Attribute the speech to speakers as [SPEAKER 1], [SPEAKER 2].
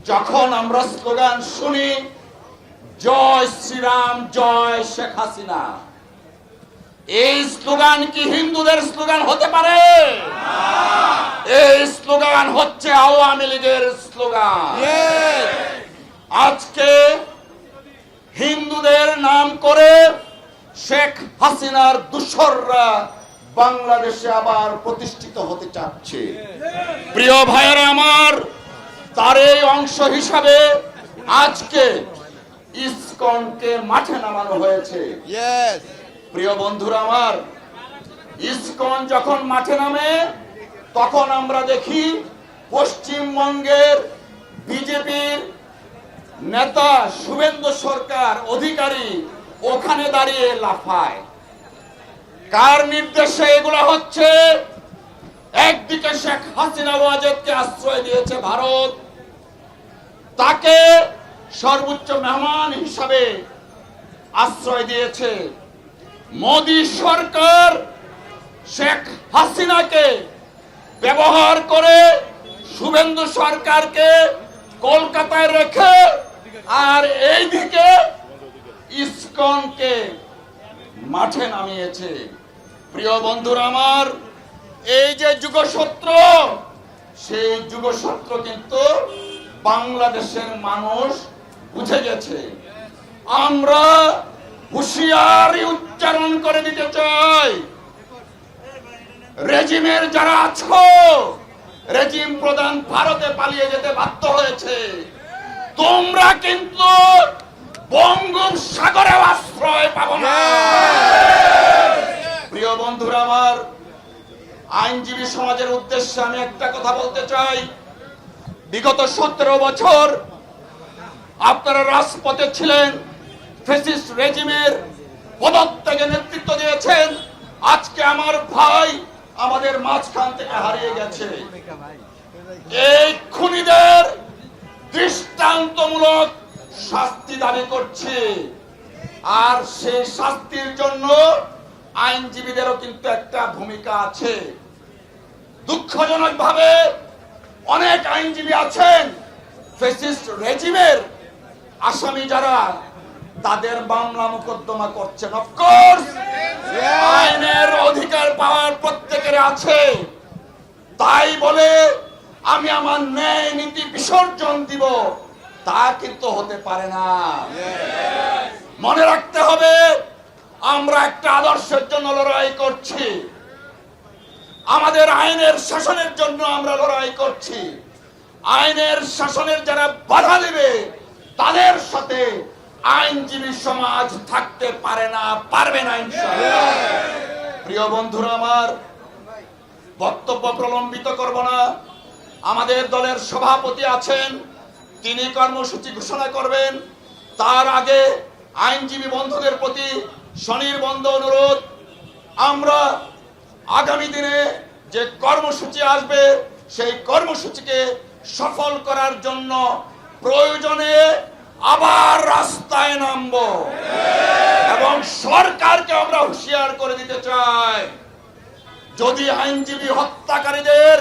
[SPEAKER 1] যখন আমরা স্লোগান শুনি জয় শ্রীরাম জয় শেখ হাসিনা, এই স্লোগান কি হিন্দুদের স্লোগান হতে পারে? এই স্লোগান হচ্ছে আওয়ামী লীগের স্লোগান। আজকে হিন্দুদের নাম করে শেখ হাসিনার দূষররা বাংলাদেশে আবার প্রতিষ্ঠিত হতে চাচ্ছে। প্রিয় ভাইয়েরা আমার, তার এই অংশ হিসাবে আজকে ইসকনকে মাঠে নামানো হয়েছে। প্রিয় বন্ধুরা আমার, ইসকন যখন মাঠে নামে তখন আমরা দেখি পশ্চিমবঙ্গের বিজেপির নেতা শুভেন্দু সরকার অধিকারী ওখানে দাঁড়িয়ে লাফায়। কার নির্দেশে এগুলা হচ্ছে? একদিকে শেখ হাসিনা ওয়াজেদকে আশ্রয় দিয়েছে ভারত, তাকে সর্বোচ্চ মেহমান হিসাবে আশ্রয় দিয়েছে। মোদী সরকার শেখ হাসিনাকে ব্যবহার করে শুভেন্দু সরকারকে কলকাতায় রেখে আর এইদিকে ইসকনকে মাঠে নামিয়েছে। প্রিয় বন্ধুরা আমার, এই যে যুগসূত্র, সেই যুগসূত্র কিন্তু বাংলাদেশের মানুষ বুঝে গেছে। আমরা হুঁশিয়ারি উচ্চারণ করে দিতে চাই, রেজিমের যারা আছো, রেজিম প্রধান ভারতে পালিয়ে যেতে বাধ্য হয়েছে, তোমরা কিন্তু বঙ্গোপসাগরে আশ্রয় পাবো না। প্রিয় বন্ধুরা আমার, আইনজীবী সমাজের উদ্দেশ্যে আমি একটা কথা বলতে চাই। বিগত 17 বছর আপনারা রাজপথে ছিলেন, ফ্যাসিস্ট রেজিমের পদত্যাগে নেতৃত্ব দিয়েছেন। আজকে আমার ভাই আমাদের মাঝখান থেকে হারিয়ে গেছে। এই খুনিদের দৃষ্টান্তমূলক শাস্তি দাবি করছে, আর সেই শাস্তির জন্য আইনজীবীদেরও কিন্তু একটা ভূমিকা আছে। দুঃখজনক ভাবে অনেক আইনজীবী আছেন ফ্যাসিস্ট রেজিমের আসামি যারা, তাদের মামলা মোকদ্দমা করছেন। অফকোর্স আইনের অধিকার পাওয়ার প্রত্যেকের আছে, তাই বলে আমি আমার ন্যায় নীতি বিসর্জন দিব তা কিন্তু হতে পারে না। মনে রাখতে হবে, আমরা একটা আদর্শের জন্য লড়াই করছি, আমাদের আইনের শাসনের জন্য আমরা লড়াই করছি। আইনের শাসনের যারা বাধা দেবে তাদের সাথে আইনজীবী সমাজ থাকতে পারে না, পারবে না ইনশাআল্লাহ। প্রিয় বন্ধুরা আমার, বক্তব্য প্রলম্বিত করব না। আমাদের দলের সভাপতি আছেন, তিনি কর্মসূচি ঘোষণা করবেন। তার আগে আইনজীবী বন্ধুদের প্রতি স্বনির্বন্ধ অনুরোধ, আমরা আগামী দিনে যে কর্মসূচি আসবে সেই কর্মসূচিকে সফল করার জন্য প্রয়োজনে আবার রাস্তায় নামব এবং সরকারকে আমরা হুঁশিয়ার করে দিতে চাই, যদি আইনজীবী হত্যাকারীদের